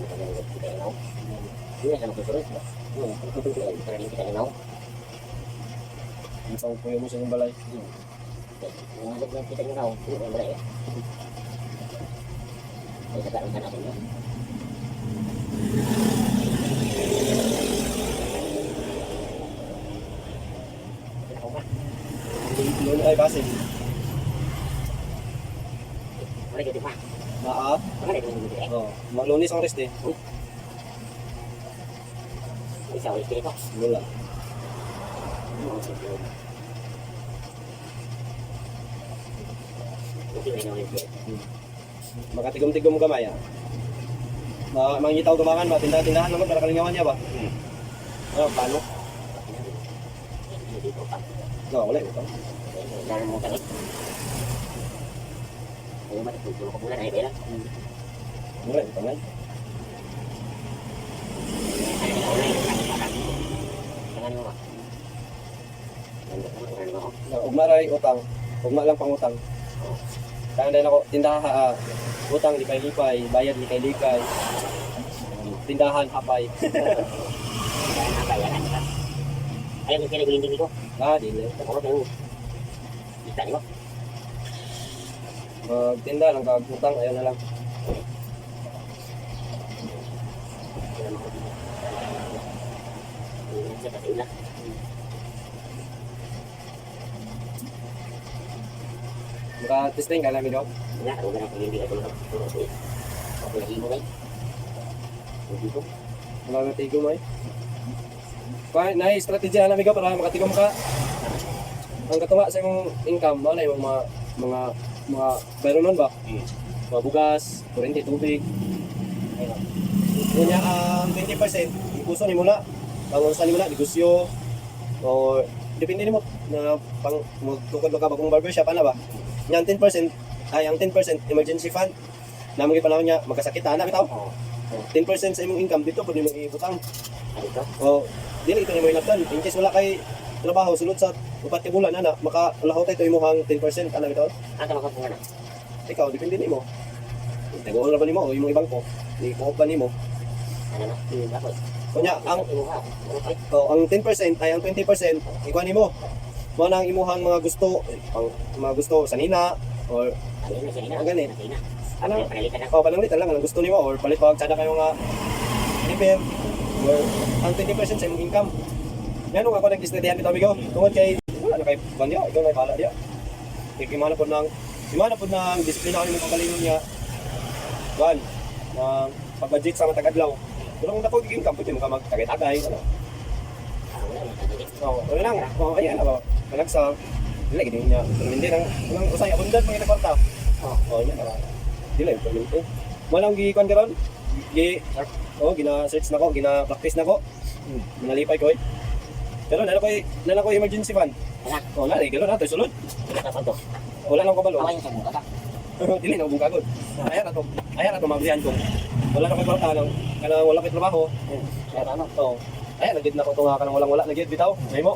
Kita inaw. Hindi na magsusunod. Kita inaw. Ang pangpuyo mo sa inyong balay. Nangalog lang kita inaw. Hindi na balay. Ay, kataroon ka natin yun. Doon ay basin. Wala dito pa. Naa. Wala dito pa. Oh, maglunis ang rest eh. Isa ulit dito. Wala. Makatigom-tigom gamay ah. Mangitaw gumangan ba? Tindahan naman para kalingawan niya ba? Paano? No, wala ito. Wala mo tanong. Ayaw ba ito? Tulong ko muna na ibera. Wala ito nga. Tangan mo ba? Ugma ray utang. Ugma lang pang utang. Tangan din ako tindahan utang likay-likay, bayad likay-likay. Tindahan hapay. Ayaw ko pinag-linding ko. Dili. Ako ko kita niyo. Magtinda lang kag utang ayaw na lang. Maka-testing ka namin daw. Wala, ako na hindi ako tulog. Ako lagi mo kay. Dito. Wala na tigo mo eh. Kaya na-strategy na namin para makatigom ka. Ang katuwa sa imong income, wala yung mga bayro nun ba? Mga bugas, kurente, tubig. Kanya ang 20%, ipuso ni muna. Ang usan ni muna, negosyo. O depende ni mo na pang magtukod ka bagong barbershop, ano ba? Yang 10%, ay ang 10% emergency fund. Na mga panahon niya, magkasakit na bitaw. 10% sa imong income dito pwede mo ibutang. Dito. O dili ito ni mo ilabdan. In case wala kay trabaho sulod sa upat ka bulan ana makalaho tayo imong 10% ana bitaw. Ano ka mga na? Ikaw depende nimo. Tago ra ba nimo o imong ibang ko? I-coop ba nimo? Ano na? Tapos. Kunya ang 10% ay ang 20% ikuha nimo. Mo nang imuhang mga gusto, mga gusto sanina or Ang ganit. Ano? Panalitan na. Pananglitan lang ang gusto nimo or palit pag sada kayo nga repair or ang 20% sa imong income. Yan ako nag-studyhan bitaw amigo. Tungod kay wala na kay banyo, ikaw na bala dia. Imana po ng disiplina ko nimong pagalingon niya. One, pag-budget sa matag-adlaw. Pero kung dako income pwede mo ka magtagay-tagay ano. Wala lang. Ayan ako. Malagsa. Dili gid niya. Hindi nang usay abundan mga kwarta. Nya. Dili problem ko. Malang gi kon karon. Gina-search nako, gina-practice nako. Manalipay ko eh. Pero nala ko emergency fund. Wala rin, gano'n natin, sulod. Wala lang kabalo. Dili na buka gud. Ayaw na to mabrihan ko. Wala na ko kwarta nang kana wala kay trabaho. Ayaw na gid na ko to nga kanang walang-wala na gid bitaw. May mo.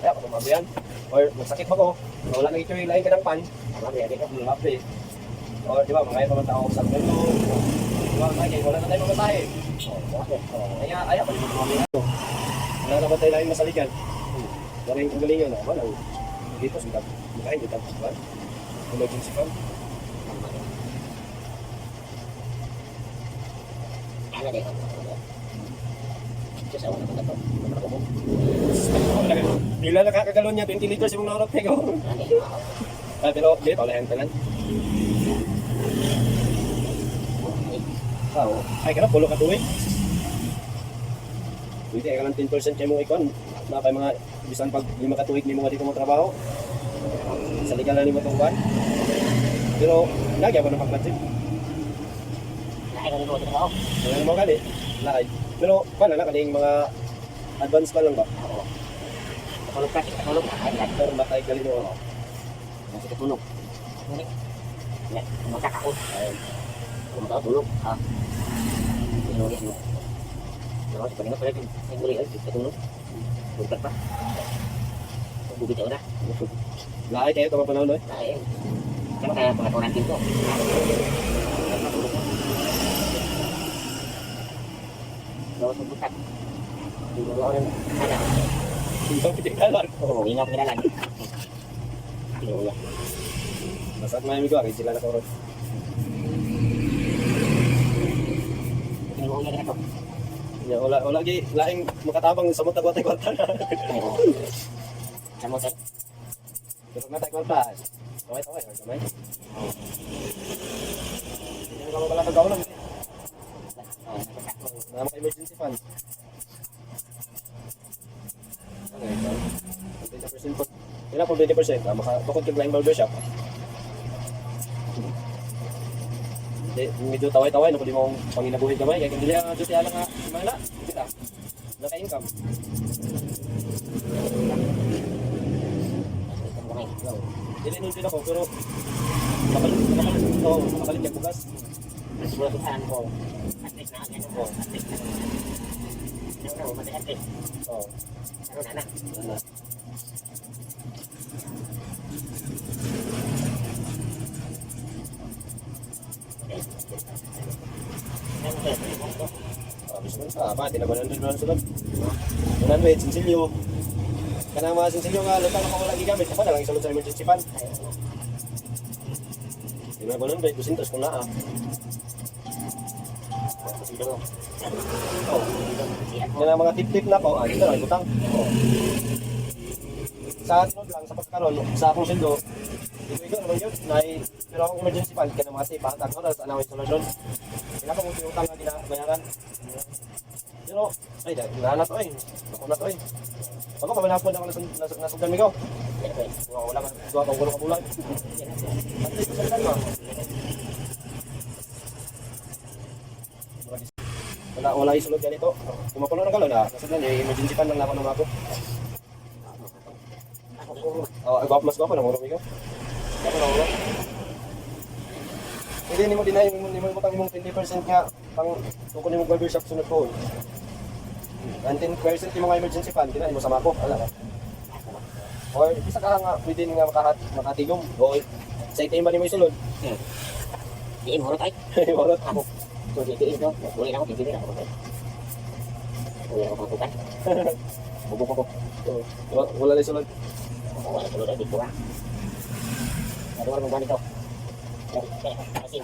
Ayaw ko mabrihan. Or magsakit pa ko. Wala na gid lain kadang pan. Mabi. Or di ba mga ito man tao sa ganito. Wala na tayo mamatahe. Ayaw pa dito mabrihan. Wala na ba tayo lain masaligan? Galing kong galingan na. Wala. Dito sila. Makain dito. Emergency fund. Ano din? Sa una ko to. Pila nakakagalon niya 20 liters yung naurot ko. Pero dito lahan tanan. Ay kana pulo ka tuig. Pwede ka lang 10% kay mo ikon. Na kay mga bisan pag lima ka tuig nimo dito mo trabaho. Sa legal na nimo tong ban. Pero lagi ako nang pag-budget. Ay, ko dito ako. Wala mo gali. Laay. Pero paano na kaning mga advance pa lang ba? Tulog ka. Pero matay gali mo. Masih ketulog. Ya, magkakaot. Kung tulog, Tinulis mo. Pero sa kanina pala yung guli ay ketulog. Tulog pa. Bubit ako na. Laay kayo ito mapanahon doon? Ay, kaya pangaturan din ko. pagbukat. Hindi mo lang. Ada. Hindi mo pinagdalan. Oo, ingat nilalan. Tinuya. Basta at may migo, sila na kaurot. Tinuya na ito. Ya, wala lagi laing makatabang sa mga kwarta na. Kamu set. Pero na tayo kwarta. Taway, kamay. Hindi mo pala kagawlan. Nama ka emergency fund. Okay, 20% po. Kailan po 20%? Makabukod yung blind barbershop. Medyo taway-taway, no, kung di mo panginabuhin kamay, kaya kung hindi ang duty alang nga, mahal kita, naka-income. Dili nun din ako, pero makapalit yung bukas. Siguro saan ko. Atlet na ano ko. Atlet na. Ano, mati-atlet. Oo. Ano na. Gusto mo sa di na ba nandun sulod? Unan mo, sinsilyo. Kanang mga sinsilyo nga, lutang ako wala gigamit. Ako na lang isulod sa emergency fund. Di na ba nun, 200 kung naa. Siguro. Oo. Yan ang mga tip-tip na po, dito lang, butang. Sa sunod lang, sa pagkakaroon, sa akong sildo, ito naman yun, pero akong emergency fund, kaya mga si pahatag oras, anawin solusyon. Kailangan kong utang na ginabayaran. Pero, ay, nahanap to eh. Ako na to eh. Ako, kamalapon ako nasugdan migaw. Wala ka, gawa kang gulong kabulan. At least, masalitan mo. Wala isulod ganito. Kumakulo na galo na. Nasugdan eh, emergency fund lang na ako ng ako. Mas gwapo na murong migaw. Ako na ulo. Hindi mo dinahin, hindi mo ibutang mong 20% nga pang kukunin mo barbershop sunod po. 19% yung mga emergency fund, dinahin mo sa mako. Wala ka. Or isa ka nga, pwede nga makatigom. O sa itim ba ni mo isulod? Diin, horot ay. Horot. Ako. Kung diin ito, uli na ako, pipili ako. Uli ako pagbukat. Bubuk ako. Wala na isulod. Wala tulad ay, di ko ka. Naduwar mo ganito. Kasi,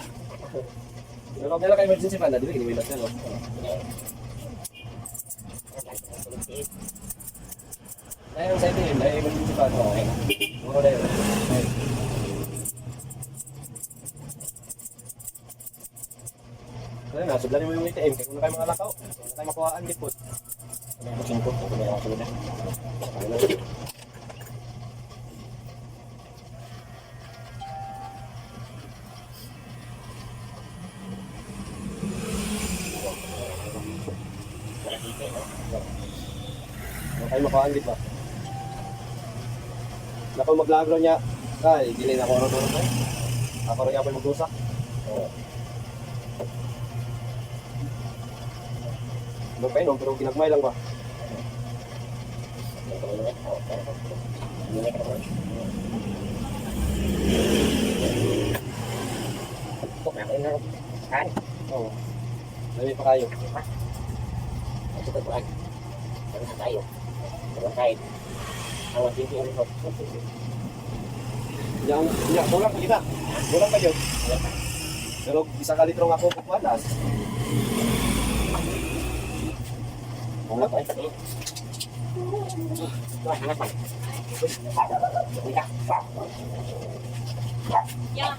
Pero kung nila ka emergency fund, dili giniwilas na, no? Dahil sa itim, dahil emergency fund. Muro na yun. Kaya nga, sudlanin mo yung ATM, kaya kung na kayo mga lakaw, kung na kayo makuhaan, gipot. ang kusin ko, ito na ako na. Kung kayo makuhaan, gipot. Naku maglagro niya, ay, dili na ako ron-ron na. Ako rin ako mag-usak. Magpainom, pero ginagmay lang ba? Oo. Dami pa kayo. Yang kulang kita. Kulang kayo. Pero isa ka litro nga po pagwalas. Kulang pa ito. Yeah.